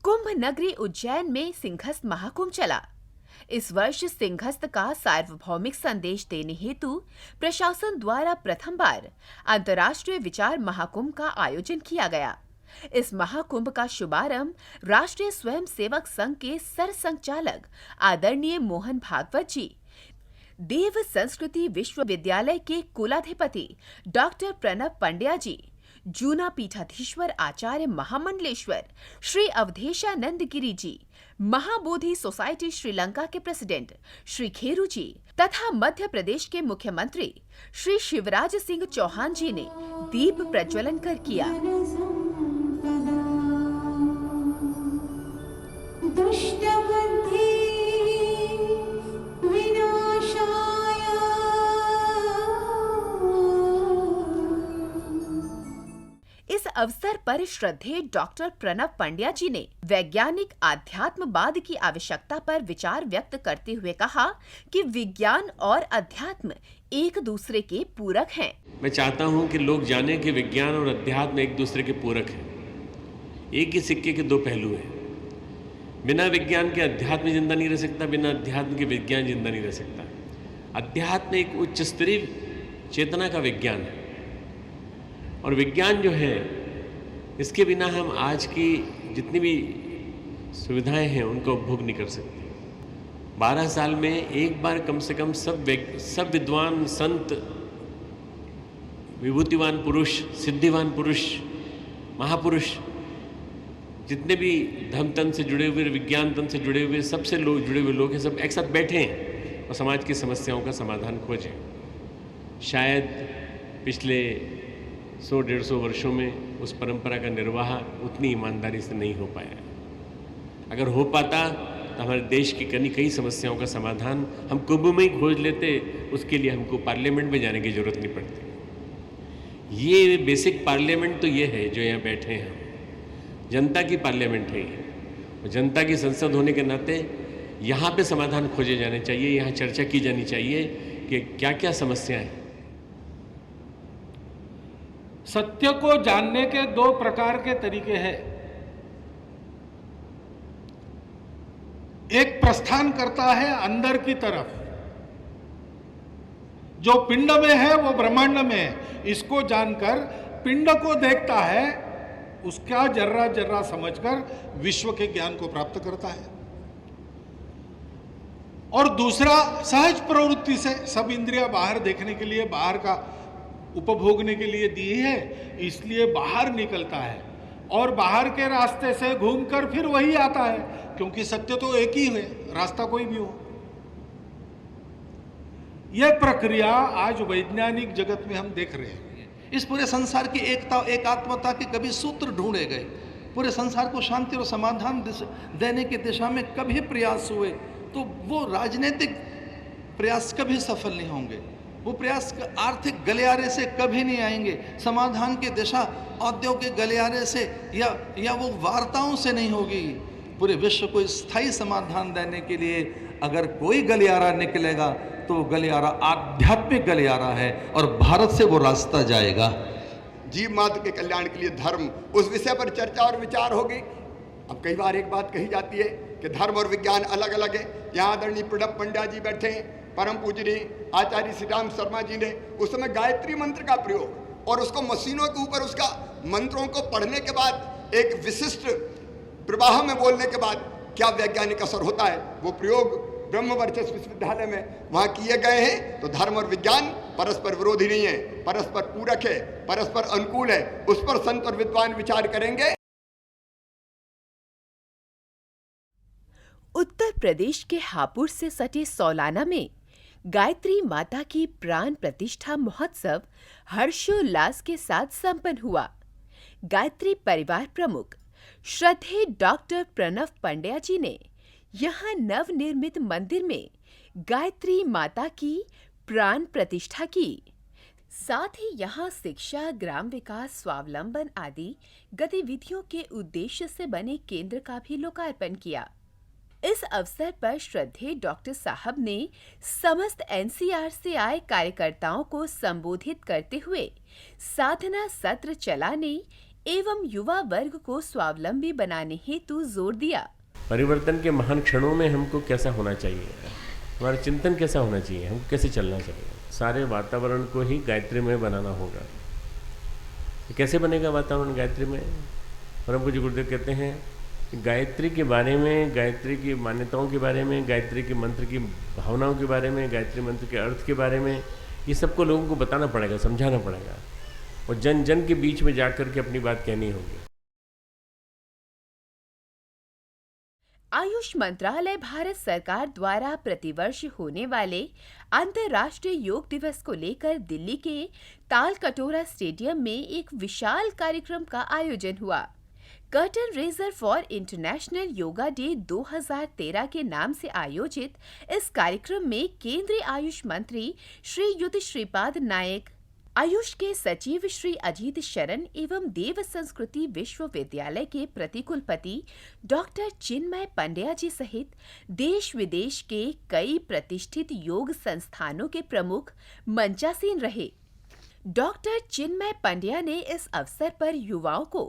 कुंभ नगरी उज्जैन में सिंहस्थ महाकुंभ चला। इस वर्ष सिंहस्थ का सार्वभौमिक संदेश देने हेतु प्रशासन द्वारा प्रथम बार अंतर्राष्ट्रीय विचार महाकुंभ का आयोजन किया गया। इस महाकुंभ का शुभारंभ राष्ट्रीय स्वयंसेवक संघ के सरसंघचालक आदरणीय मोहन भागवत जी, देव संस्कृति विश्वविद्यालय के कुलाधिपति डॉक्टर प्रणव पंड्या जी, जूना पीठाधीश्वर आचार्य महामंडलेश्वर श्री अवधेशानंद गिरी जी, महाबोधि सोसाइटी श्रीलंका के प्रेसिडेंट श्री खेरू जी तथा मध्य प्रदेश के मुख्यमंत्री श्री शिवराज सिंह चौहान जी ने दीप प्रज्वलन कर किया। इस अवसर पर श्रद्धेय डॉक्टर प्रणव पंड्या जी ने वैज्ञानिक आध्यात्मवाद की आवश्यकता पर विचार व्यक्त करते हुए कहा कि विज्ञान और अध्यात्म एक दूसरे के पूरक हैं। मैं चाहता हूं कि लोग जानें कि विज्ञान और अध्यात्म एक दूसरे के पूरक हैं। एक ही सिक्के के दो पहलू हैं। बिना विज्ञान के अध्यात्म जिंदा नहीं रह सकता, बिना अध्यात्म के विज्ञान जिंदा नहीं रह सकता। अध्यात्म एक उच्च स्तरीय चेतना का विज्ञान है और विज्ञान जो है, इसके बिना हम आज की जितनी भी सुविधाएं हैं उनको उपभोग नहीं कर सकते। 12 साल में एक बार कम से कम सब विद्वान, संत, विभूतिवान पुरुष, सिद्धिवान पुरुष, महापुरुष, जितने भी धर्म तन से जुड़े हुए, विज्ञान तन से जुड़े हुए, सबसे लोग जुड़े हुए लोग हैं, सब एक साथ बैठे हैं और समाज की समस्याओं का समाधान खोजें। शायद पिछले 100-150 वर्षों में उस परंपरा का निर्वाह उतनी ईमानदारी से नहीं हो पाया। अगर हो पाता तो हमारे देश की कई समस्याओं का समाधान हम कुंभ में ही खोज लेते। उसके लिए हमको पार्लियामेंट में जाने की जरूरत नहीं पड़ती। ये बेसिक पार्लियामेंट तो ये है जो यहाँ बैठे हैं, जनता की पार्लियामेंट है ये। और जनता की संसद होने के नाते यहाँ पे समाधान खोजे जाने चाहिए, यहाँ चर्चा की जानी चाहिए कि क्या क्या समस्याएं हैं। सत्य को जानने के दो प्रकार के तरीके हैं। एक प्रस्थान करता है अंदर की तरफ, जो पिंड में है वो ब्रह्मांड में है। इसको जानकर पिंड को देखता है, उसका जर्रा जर्रा समझकर विश्व के ज्ञान को प्राप्त करता है। और दूसरा सहज प्रवृत्ति से सब इंद्रियां बाहर देखने के लिए, बाहर का उपभोगने के लिए दी है, इसलिए बाहर निकलता है और बाहर के रास्ते से घूमकर फिर वही आता है, क्योंकि सत्य तो एक ही है, रास्ता कोई भी हो। यह प्रक्रिया आज वैज्ञानिक जगत में हम देख रहे हैं। इस पूरे संसार की एकता, एकात्मता के कभी सूत्र ढूंढे गए, पूरे संसार को शांति और समाधान देने की दिशा में कभी प्रयास हुए, तो वो राजनीतिक प्रयास कभी सफल नहीं होंगे। वो प्रयास आर्थिक गलियारे से कभी नहीं आएंगे। समाधान की दिशा औद्योगिक गलियारे से या वो वार्ताओं से नहीं होगी। पूरे विश्व को स्थायी समाधान देने के लिए अगर कोई गलियारा निकलेगा तो वो गलियारा आध्यात्मिक गलियारा है और भारत से वो रास्ता जाएगा। जीव मात्र के कल्याण के लिए धर्म, उस विषय पर चर्चा और विचार होगी। अब कई बार एक बात कही जाती है कि धर्म और विज्ञान अलग अलग है। यहाँ आदरणीय प्रणव पंड्या जी बैठे हैं, परम पूजनीय आचार्य श्री राम शर्मा जी ने उस समय गायत्री मंत्र का प्रयोग और उसको मशीनों के ऊपर उसका मंत्रों को पढ़ने के बाद एक विशिष्ट प्रवाह में बोलने के बाद क्या वैज्ञानिक असर होता है, वो प्रयोग ब्रह्म वर्चस्व विश्वविद्यालय में वहाँ किए गए हैं। तो धर्म और विज्ञान परस्पर विरोधी नहीं है, परस्पर पूरक है, परस्पर अनुकूल है। उस पर संत और विद्वान विचार करेंगे। उत्तर प्रदेश के हापुड़ से सटे सौलाना में गायत्री माता की प्राण प्रतिष्ठा महोत्सव हर्षोल्लास के साथ संपन्न हुआ। गायत्री परिवार प्रमुख श्रद्धेय डॉक्टर प्रणव पंड्या जी ने यहां नवनिर्मित मंदिर में गायत्री माता की प्राण प्रतिष्ठा की। साथ ही यहां शिक्षा, ग्राम विकास, स्वावलंबन आदि गतिविधियों के उद्देश्य से बने केंद्र का भी लोकार्पण किया। इस अवसर पर श्रद्धेय डॉक्टर साहब ने समस्त एनसीआर से आए कार्यकर्ताओं को संबोधित करते हुए साधना सत्र चलाने एवं युवा वर्ग को स्वावलंबी बनाने हेतु जोर दिया। परिवर्तन के महान क्षणों में हमको कैसा होना चाहिए, हमारा चिंतन कैसा होना चाहिए, हमको कैसे चलना चाहिए। सारे वातावरण को ही गायत्री में बनाना होगा। कैसे बनेगा वातावरण गायत्री में? परम पूज्य गुरुदेव कहते हैं कि गायत्री के बारे में, गायत्री की मान्यताओं के बारे में, गायत्री के मंत्र की भावनाओं के बारे में, गायत्री मंत्र के अर्थ के बारे में, ये सबको लोगों को बताना पड़ेगा, समझाना पड़ेगा और जन जन के बीच में जाकर के अपनी बात कहनी होगी। आयुष मंत्रालय भारत सरकार द्वारा प्रतिवर्ष होने वाले अंतर्राष्ट्रीय योग दिवस को लेकर दिल्ली के तालकटोरा स्टेडियम में एक विशाल कार्यक्रम का आयोजन हुआ। Curtain raiser for international yoga day 2013 के नाम से आयोजित इस कार्यक्रम में केंद्रीय आयुष मंत्री श्रीयुत श्रीपाद नायक, आयुष के सचिव श्री अजीत शरण एवं देव संस्कृति विश्वविद्यालय के प्रतिकुलपति डॉक्टर चिन्मय पंड्या जी सहित देश विदेश के कई प्रतिष्ठित योग संस्थानों के प्रमुख मंचासीन रहे। डॉक्टर चिन्मय पंड्या ने इस अवसर पर युवाओं को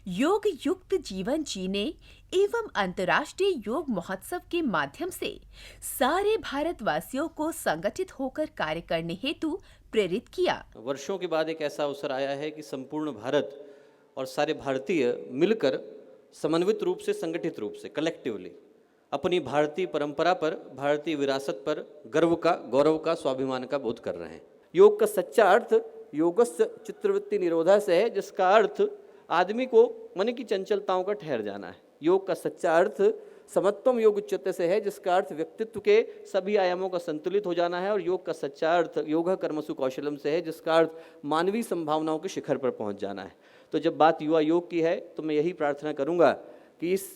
योग युक्त जीवन जीने एवं अंतर्राष्ट्रीय योग महोत्सव के माध्यम से सारे भारतवासियों को संगठित होकर कार्य करने हेतु प्रेरित किया। वर्षों के बाद एक ऐसा अवसर आया है कि संपूर्ण भारत और सारे भारतीय मिलकर समन्वित रूप से, संगठित रूप से, कलेक्टिवली अपनी भारतीय परंपरा पर, भारतीय विरासत पर गर्व का, गौरव का, स्वाभिमान का बोध कर रहे हैं। योग का सच्चा अर्थ योगस्य चित्तवृत्ति निरोधा से है, जिसका अर्थ आदमी को मन की चंचलताओं का ठहर जाना है। योग का सच्चा अर्थ समत्वम योग उच्यते से है, जिसका अर्थ व्यक्तित्व के सभी आयामों का संतुलित हो जाना है। और योग का सच्चा अर्थ योग कर्मसु कौशलम से है, जिसका अर्थ मानवीय संभावनाओं के शिखर पर पहुंच जाना है। तो जब बात युवा योग की है तो मैं यही प्रार्थना करूंगा कि इस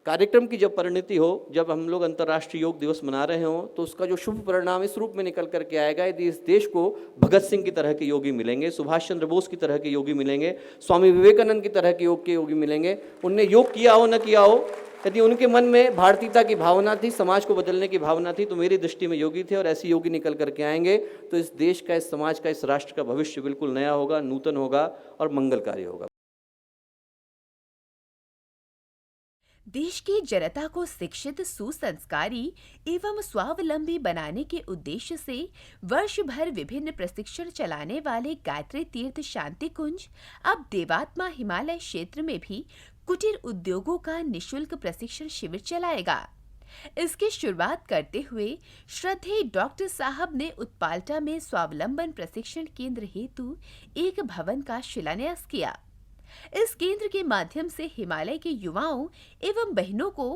कार्यक्रम की जब परिणति हो, जब हम लोग अंतर्राष्ट्रीय योग दिवस मना रहे हों, तो उसका जो शुभ परिणाम इस रूप में निकल करके आएगा। यदि इस देश को भगत सिंह की तरह के योगी मिलेंगे, सुभाष चंद्र बोस की तरह के योगी मिलेंगे, स्वामी विवेकानंद की तरह के योगी मिलेंगे, उनने योग किया हो न किया हो, यदि उनके मन में भारतीयता की भावना थी, समाज को बदलने की भावना थी, तो मेरी दृष्टि में योगी थे। और ऐसे योगी निकल करके आएंगे तो इस देश का, इस समाज का, इस राष्ट्र का भविष्य बिल्कुल नया होगा, नूतन होगा और मंगलकारी होगा। देश की जनता को शिक्षित, सुसंस्कारी एवं स्वावलंबी बनाने के उद्देश्य से वर्ष भर विभिन्न प्रशिक्षण चलाने वाले गायत्री तीर्थ शांति कुंज अब देवात्मा हिमालय क्षेत्र में भी कुटीर उद्योगों का निशुल्क प्रशिक्षण शिविर चलाएगा। इसकी शुरुआत करते हुए श्रद्धेय डॉक्टर साहब ने उत्पाल्टा में स्वावलंबन प्रशिक्षण केंद्र हेतु एक भवन का शिलान्यास किया। इस केंद्र के माध्यम से हिमालय के युवाओं एवं बहनों को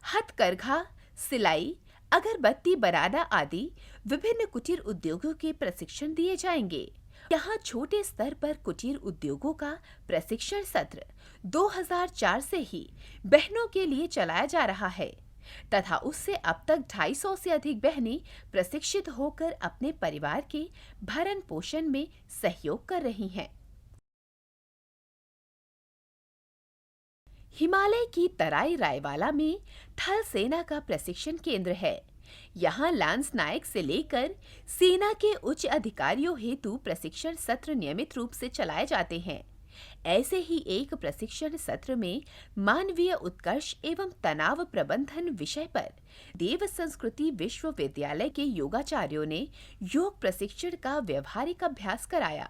हथकरघा, सिलाई, अगरबत्ती बनाना आदि विभिन्न कुटीर उद्योगों के प्रशिक्षण दिए जाएंगे। यहाँ छोटे स्तर पर कुटीर उद्योगों का प्रशिक्षण सत्र 2004 से ही बहनों के लिए चलाया जा रहा है तथा उससे अब तक 250 से अधिक बहनें प्रशिक्षित होकर अपने परिवार के भरण पोषण में सहयोग कर रही हैं। हिमालय की तराई रायवाला में थल सेना का प्रशिक्षण केंद्र है। यहाँ लांस नायक से लेकर सेना के उच्च अधिकारियों हेतु प्रशिक्षण सत्र नियमित रूप से चलाए जाते हैं। ऐसे ही एक प्रशिक्षण सत्र में मानवीय उत्कर्ष एवं तनाव प्रबंधन विषय पर देव संस्कृति विश्वविद्यालय के योगाचार्यों ने योग प्रशिक्षण का व्यवहारिक अभ्यास कराया।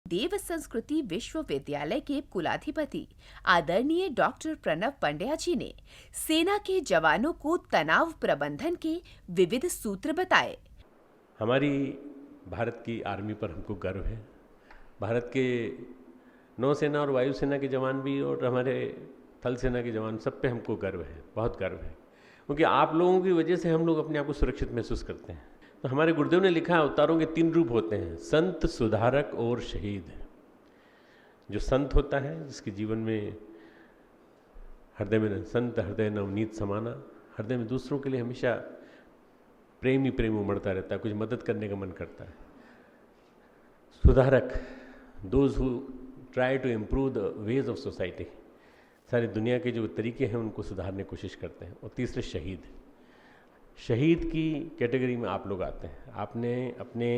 देव संस्कृति विश्वविद्यालय के कुलाधिपति आदरणीय डॉक्टर प्रणव पंड्या जी ने सेना के जवानों को तनाव प्रबंधन के विविध सूत्र बताए। हमारी भारत की आर्मी पर हमको गर्व है। भारत के नौसेना और वायुसेना के जवान भी और हमारे थल सेना के जवान, सब पे हमको गर्व है, बहुत गर्व है, क्योंकि आप लोगों की वजह से हम लोग अपने आप को सुरक्षित महसूस करते हैं। तो हमारे गुरुदेव ने लिखा है, अवतारों के 3 रूप होते हैं, संत, सुधारक और शहीद। जो संत होता है, जिसके जीवन में हृदय में संत हृदय नवनीत समाना, हृदय में दूसरों के लिए हमेशा प्रेम ही प्रेम उमड़ता रहता है, कुछ मदद करने का मन करता है। सुधारक, those who try to improve the ways of society, सारी दुनिया के जो तरीके हैं उनको सुधारने की कोशिश करते हैं। और तीसरे शहीद। शहीद की कैटेगरी में आप लोग आते हैं। आपने अपने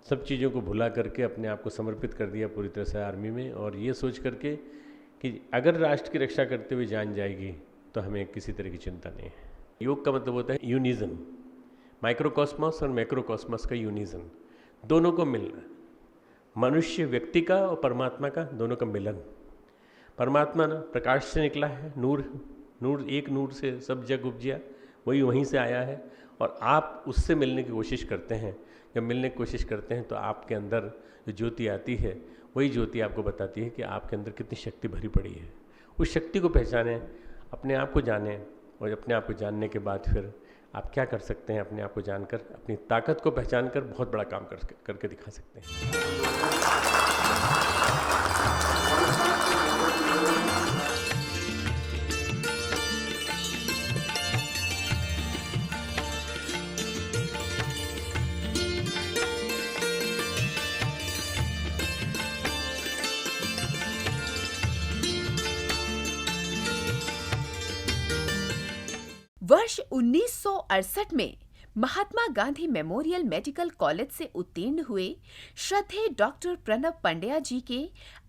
सब चीज़ों को भुला करके अपने आप को समर्पित कर दिया पूरी तरह से आर्मी में, और ये सोच करके कि अगर राष्ट्र की रक्षा करते हुए जान जाएगी तो हमें किसी तरह की चिंता नहीं है। योग का मतलब होता है यूनिज़न, माइक्रोकॉस्मॉस और मैक्रोकॉस्मॉस का यूनिज़न, दोनों को मिलना, मनुष्य व्यक्ति का और परमात्मा का दोनों का मिलन। परमात्मा ना प्रकाश से निकला है, नूर एक नूर से सब जग उपजिया, वही वहीं से आया है, और आप उससे मिलने की कोशिश करते हैं। जब मिलने की कोशिश करते हैं तो आपके अंदर जो ज्योति आती है वही ज्योति आपको बताती है कि आपके अंदर कितनी शक्ति भरी पड़ी है। उस शक्ति को पहचानें, अपने आप को जानें, और अपने आप को जानने के बाद फिर आप क्या कर सकते हैं, अपने आप को जानकर अपनी ताकत को पहचान कर बहुत बड़ा काम करके दिखा सकते हैं। वर्ष 1968 में Mahatma Gandhi memorial medical college से उत्तीर्ण हुए श्रद्धेय डॉक्टर प्रणब पंड्या जी के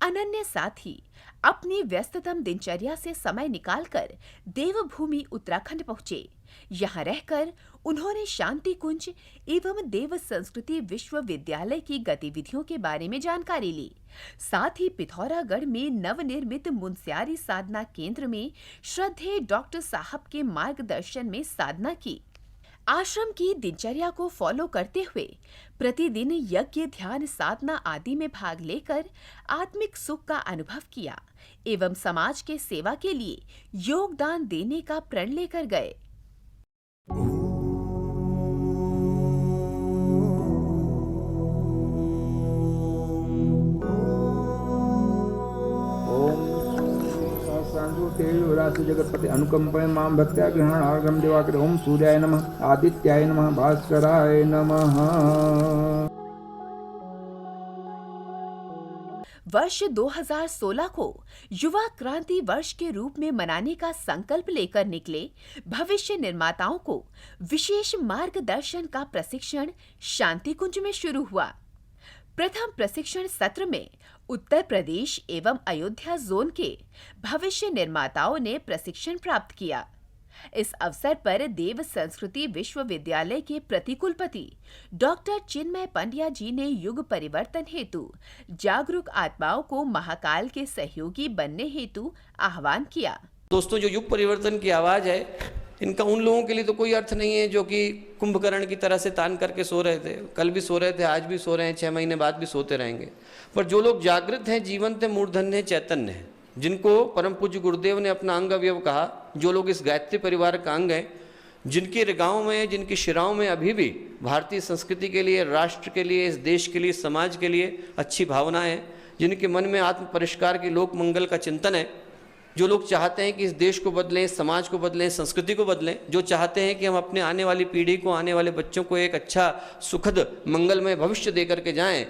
अनन्य साथी अपनी व्यस्ततम दिनचर्या से समय निकालकर देवभूमि उत्तराखंड पहुंचे। यहां रहकर उन्होंने शांति कुंज एवं देव संस्कृति विश्वविद्यालय की गतिविधियों के बारे में जानकारी ली। साथ ही पिथौरागढ़ में नवनिर्मित मुंस्यारी साधना केंद्र में श्रद्धेय डॉक्टर साहब के मार्गदर्शन में साधना की। आश्रम की दिनचर्या को फॉलो करते हुए प्रतिदिन यज्ञ, ध्यान, साधना आदि में भाग लेकर आत्मिक सुख का अनुभव किया एवं समाज के सेवा के लिए योगदान देने का प्रण लेकर गए। जगतपति अनुकंपय मां भक्त्या गृहण आगम दिवाकर। ओम सूर्याय नमः, आदित्याय नमः, भास्कराय नमः। वर्ष 2016 को युवा क्रांति वर्ष के रूप में मनाने का संकल्प लेकर निकले भविष्य निर्माताओं को विशेष मार्गदर्शन का प्रशिक्षण शांति कुंज में शुरू हुआ। प्रथम प्रशिक्षण सत्र में उत्तर प्रदेश एवं अयोध्या जोन के भविष्य निर्माताओं ने प्रशिक्षण प्राप्त किया। इस अवसर पर देव संस्कृति विश्वविद्यालय के प्रतिकुलपति डॉक्टर चिन्मय पंड्या जी ने युग परिवर्तन हेतु जागरूक आत्माओं को महाकाल के सहयोगी बनने हेतु आह्वान किया। दोस्तों, जो युग परिवर्तन की आवाज़ है, इनका उन लोगों के लिए तो कोई अर्थ नहीं है जो कि कुंभकर्ण की तरह से तान करके सो रहे थे, कल भी सो रहे थे, आज भी सो रहे हैं, 6 महीने बाद भी सोते रहेंगे। पर जो लोग जागृत हैं, जीवंत हैं, मूर्धन्य हैं, चैतन्य हैं, जिनको परम पूज्य गुरुदेव ने अपना अंग अवयव कहा, जो लोग इस गायत्री परिवार का अंग हैं, जिनके रिगाओं में, जिनकी शिराओं में अभी भी भारतीय संस्कृति के लिए, राष्ट्र के लिए, इस देश के लिए, समाज के लिए अच्छी भावनाएं हैं, जिनके मन में आत्म परिष्कार की, लोक मंगल का चिंतन है, जो लोग चाहते हैं कि इस देश को बदलें, समाज को बदलें, संस्कृति को बदलें, जो चाहते हैं कि हम अपने आने वाली पीढ़ी को, आने वाले बच्चों को एक अच्छा सुखद मंगलमय भविष्य दे करके जाएं,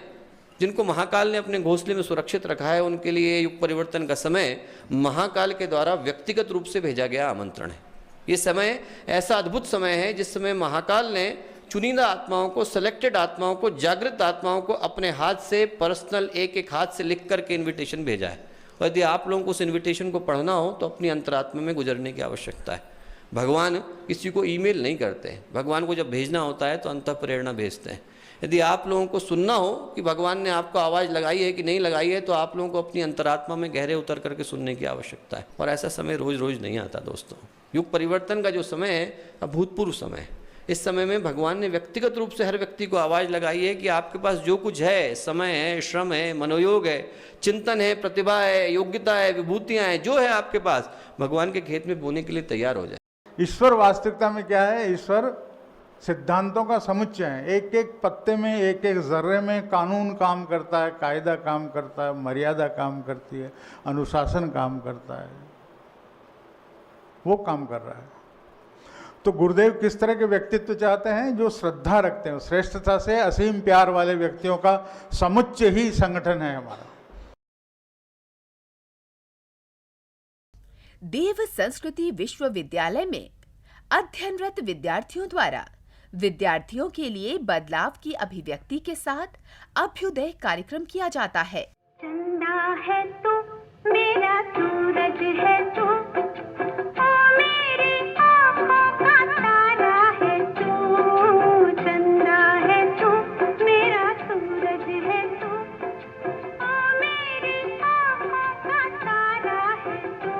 जिनको महाकाल ने अपने घोंसले में सुरक्षित रखा है, उनके लिए युग परिवर्तन का समय महाकाल के द्वारा व्यक्तिगत रूप से भेजा गया आमंत्रण है। ये समय ऐसा अद्भुत समय है जिस समय महाकाल ने चुनिंदा आत्माओं को, सेलेक्टेड आत्माओं को, जागृत आत्माओं को अपने हाथ से पर्सनल एक हाथ से लिख करके इन्विटेशन भेजा है। और यदि आप लोगों को उस इन्विटेशन को पढ़ना हो तो अपनी अंतरात्मा में गुजरने की आवश्यकता है। भगवान किसी को ईमेल नहीं करते हैं, भगवान को जब भेजना होता है तो अंतः प्रेरणा भेजते हैं। यदि आप लोगों को सुनना हो कि भगवान ने आपको आवाज़ लगाई है कि नहीं लगाई है, तो आप लोगों को अपनी अंतरात्मा में गहरे उतर करके सुनने की आवश्यकता है। और ऐसा समय रोज़ रोज़ नहीं आता दोस्तों। युग परिवर्तन का जो समय है, अभूतपूर्व समय है। इस समय में भगवान ने व्यक्तिगत रूप से हर व्यक्ति को आवाज़ लगाई है कि आपके पास जो कुछ है, समय है, श्रम है, मनोयोग है, चिंतन है, प्रतिभा है, योग्यता है, विभूतियाँ हैं, जो है आपके पास, भगवान के खेत में बोने के लिए तैयार हो जाए। ईश्वर वास्तविकता में क्या है? ईश्वर सिद्धांतों का समुच्चय है। एक एक पत्ते में, एक एक जर्रे में कानून काम करता है, कायदा काम करता है, मर्यादा काम करती है, अनुशासन काम करता है, वो काम कर रहा है। तो गुरुदेव किस तरह के व्यक्तित्व चाहते हैं? जो श्रद्धा रखते हैं, श्रेष्ठता से असीम प्यार वाले व्यक्तियों का समुच्चय ही संगठन है हमारा। देव संस्कृति विश्वविद्यालय में अध्ययनरत विद्यार्थियों द्वारा विद्यार्थियों के लिए बदलाव की अभिव्यक्ति के साथ अभ्युदय कार्यक्रम किया जाता है। चंदा है तू, मेरा सूरज है तू, ओ मेरी आँखों का तारा है तू। चंदा है तू, मेरा सूरज है तू, ओ मेरी आँखों का तारा है तू।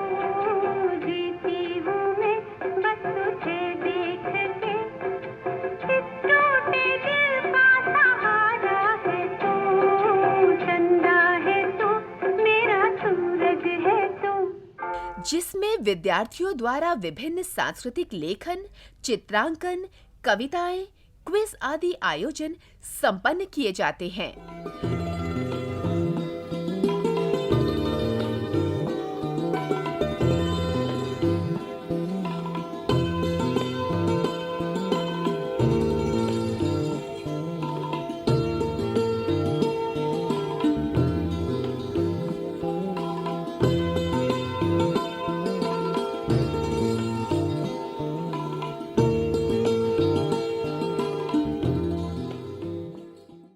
जीती हूँ मैं बस तुझे देख के, इस टूटे दिल का सहारा है तू। चंदा है तू, मेरा सूरज है तू। जिसमें विद्यार्थियों द्वारा विभिन्न सांस्कृतिक लेखन, चित्रांकन, कविताएं, क्विज आदि आयोजन संपन्न किए जाते हैं।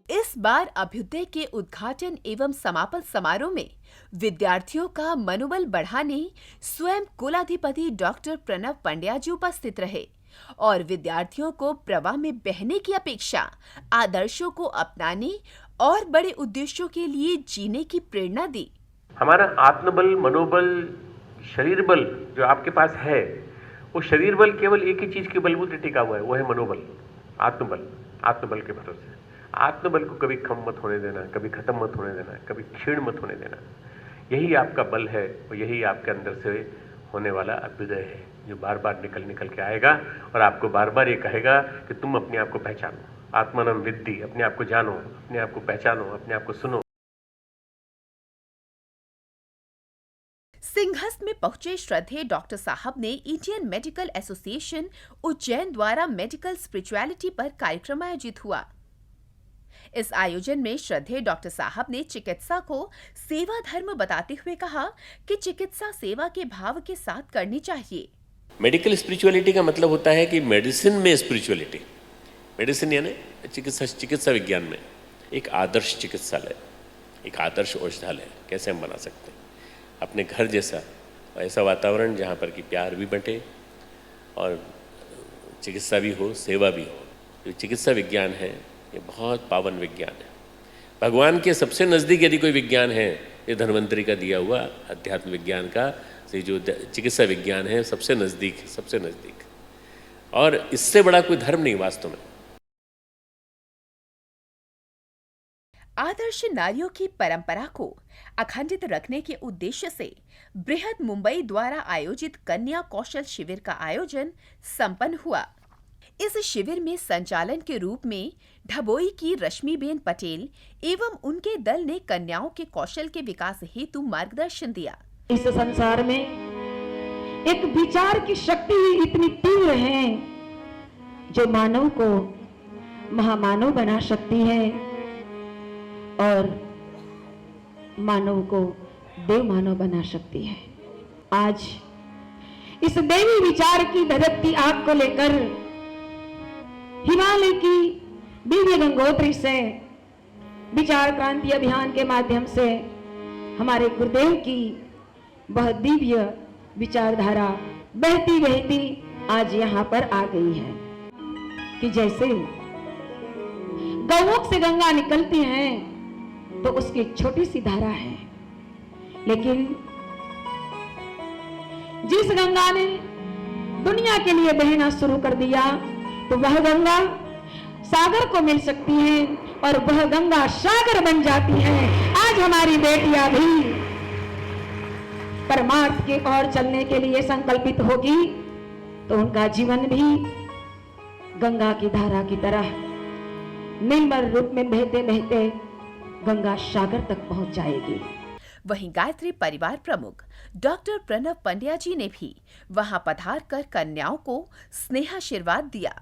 इस बार अभ्युदय के उद्घाटन एवं समापन समारोह में विद्यार्थियों का मनोबल बढ़ाने स्वयं कुलाधिपति डॉक्टर प्रणव पंड्या जी उपस्थित रहे और विद्यार्थियों को प्रवाह में बहने की अपेक्षा आदर्शों को अपनाने और बड़े उद्देश्यों के लिए जीने की प्रेरणा दी। हमारा आत्मबल, मनोबल, शरीर बल जो आपके पास है, वो शरीर बल केवल एक ही चीज के बलबूते टिका हुआ है, वो है मनोबल, आत्मबल। आत्मबल के भरोसे आत्मबल को कभी कम मत होने देना, कभी खत्म मत होने देना, कभी क्षीण मत होने देना। यही आपका बल है और यही आपके अंदर से होने वाला अभ्युदय है, जो बार बार निकल के आएगा और आपको बार बार ये कहेगा कि तुम अपने आप को पहचानो। आत्मानं विद्धि, अपने आप को जानो, अपने आप को पहचानो, अपने आप को सुनो। सिंहस्थ में पहुंचे श्रद्धेय डॉक्टर साहब ने इंडियन मेडिकल एसोसिएशन उज्जैन द्वारा मेडिकल स्पिरिचुअलिटी पर कार्यक्रम आयोजित हुआ। इस आयोजन में श्रद्धेय डॉक्टर साहब ने चिकित्सा को सेवा धर्म बताते हुए कहा कि चिकित्सा सेवा के भाव के साथ करनी चाहिए। मेडिकल स्पिरिचुअलिटी का मतलब होता है कि मेडिसिन में स्पिरिचुअलिटी, मेडिसिन यानी चिकित्सा विज्ञान में एक आदर्श चिकित्सालय, एक आदर्श औषधालय कैसे हम बना सकते हैं, अपने घर जैसा ऐसा वातावरण जहाँ पर कि प्यार भी बंटे और चिकित्सा भी हो, सेवा भी हो। जो चिकित्सा विज्ञान है ये बहुत पावन विज्ञान है। भगवान के सबसे नज़दीक यदि कोई विज्ञान है, ये धन्वंतरि का दिया हुआ अध्यात्म विज्ञान का से जो चिकित्सा विज्ञान है सबसे नज़दीक है, सबसे नज़दीक। और इससे बड़ा कोई धर्म नहीं वास्तव में। आदर्श नारियों की परंपरा को अखंडित रखने के उद्देश्य से बृहद मुंबई द्वारा आयोजित कन्या कौशल शिविर का आयोजन संपन्न हुआ। इस शिविर में संचालन के रूप में ढबोई की रश्मिबेन पटेल एवं उनके दल ने कन्याओं के कौशल के विकास हेतु मार्गदर्शन दिया। इस संसार में एक विचार की शक्ति इतनी तीव्र है जो मानव को महामानव बना सकती है और मानव को देव मानव बना सकती है। आज इस देवी विचार की धधकती आग को लेकर हिमालय की दिव्य गंगोत्री से विचार क्रांति अभियान के माध्यम से हमारे गुरुदेव की वह दिव्य विचारधारा बहती बहती आज यहाँ पर आ गई है कि जैसे गौमुख से गंगा निकलती है तो उसकी छोटी सी धारा है, लेकिन जिस गंगा ने दुनिया के लिए बहना शुरू कर दिया तो वह गंगा सागर को मिल सकती है और वह गंगा सागर बन जाती है। आज हमारी बेटियां भी परमार्थ की ओर चलने के लिए संकल्पित होगी तो उनका जीवन भी गंगा की धारा की तरह निर्मल रूप में बहते बहते गंगा सागर तक पहुंच जाएगी। वहीं गायत्री परिवार प्रमुख डॉक्टर प्रणव पंड्या जी ने भी वहां पधार कर कन्याओं को स्नेहाशीर्वाद दिया।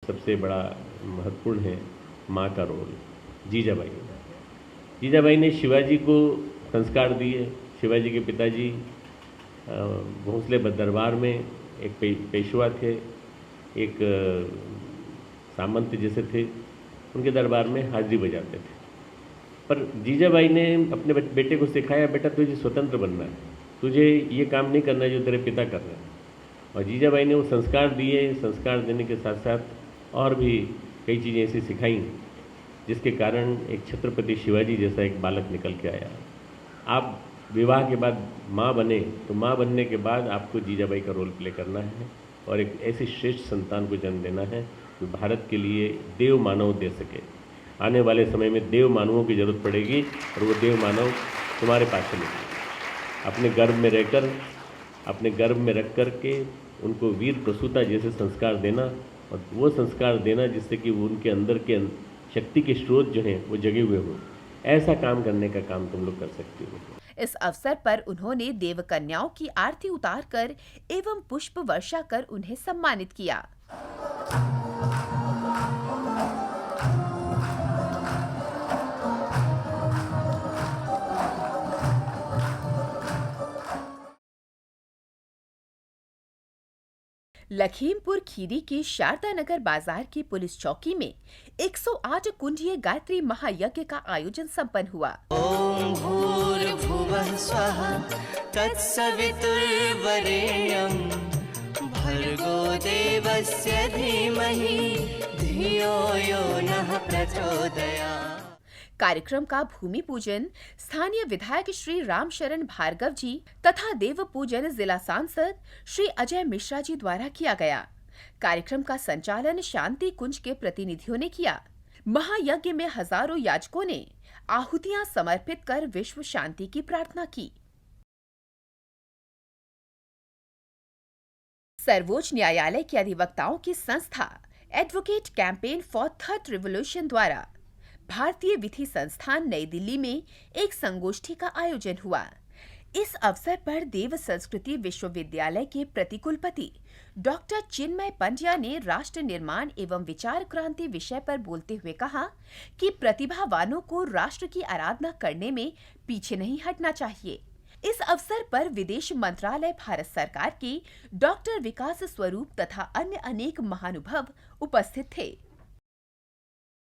सबसे बड़ा महत्वपूर्ण है माँ का रोल। जीजाबाई ने शिवाजी को संस्कार दिए। शिवाजी के पिताजी भोंसले दरबार में एक पेशवा थे, एक सामंत जैसे थे, उनके दरबार में हाजिरी बजाते थे। पर जीजाबाई ने अपने बेटे को सिखाया, बेटा तुझे स्वतंत्र बनना है, तुझे ये काम नहीं करना है जो तेरे पिता कर रहे हैं। और जीजाबाई ने वो संस्कार दिए। संस्कार देने के साथ साथ और भी कई चीज़ें ऐसी सिखाई जिसके कारण एक छत्रपति शिवाजी जैसा एक बालक निकल के आया। आप विवाह के बाद माँ बने तो माँ बनने के बाद आपको जीजाबाई का रोल प्ले करना है और एक ऐसी श्रेष्ठ संतान को जन्म देना है जो भारत के लिए देव मानव दे सके। आने वाले समय में देव मानवों की जरूरत पड़ेगी और वो देव मानव तुम्हारे पास से मिलेंगे। अपने गर्भ में रख कर के उनको वीर प्रसूता जैसे संस्कार देना और वो संस्कार देना जिससे कि वो उनके अंदर के शक्ति के स्रोत जो हैं वो जगे हुए हों। ऐसा काम करने का काम तुम लोग कर सकते हो। इस अवसर पर उन्होंने देव कन्याओं की आरती उतारकर एवं पुष्प वर्षा कर उन्हें सम्मानित किया। लखीमपुर खीरी के शारदा नगर बाजार की पुलिस चौकी में 108 कुंडीय गायत्री महायज्ञ का आयोजन संपन्न हुआ। ओम भूर्भुवः स्वः तत्सवितुर्वरेण्यं भर्गो देवस्य धीमहि धियो यो नः प्रचोदयात्। कार्यक्रम का भूमि पूजन स्थानीय विधायक श्री रामशरण भार्गव जी तथा देव पूजन जिला सांसद श्री अजय मिश्रा जी द्वारा किया गया। कार्यक्रम का संचालन शांति कुंज के प्रतिनिधियों ने किया। महायज्ञ में हजारों याजकों ने आहुतियां समर्पित कर विश्व शांति की प्रार्थना की। सर्वोच्च न्यायालय के अधिवक्ताओं की संस्था advocate campaign for third revolution द्वारा भारतीय विधि संस्थान नई दिल्ली में एक संगोष्ठी का आयोजन हुआ। इस अवसर पर देव संस्कृति विश्वविद्यालय के प्रतिकुलपति डॉक्टर चिन्मय पंड्या ने राष्ट्र निर्माण एवं विचार क्रांति विषय पर बोलते हुए कहा कि प्रतिभावानों को राष्ट्र की आराधना करने में पीछे नहीं हटना चाहिए। इस अवसर पर विदेश मंत्रालय भारत सरकार के डॉक्टर विकास स्वरूप तथा अन्य अनेक महानुभाव उपस्थित थे।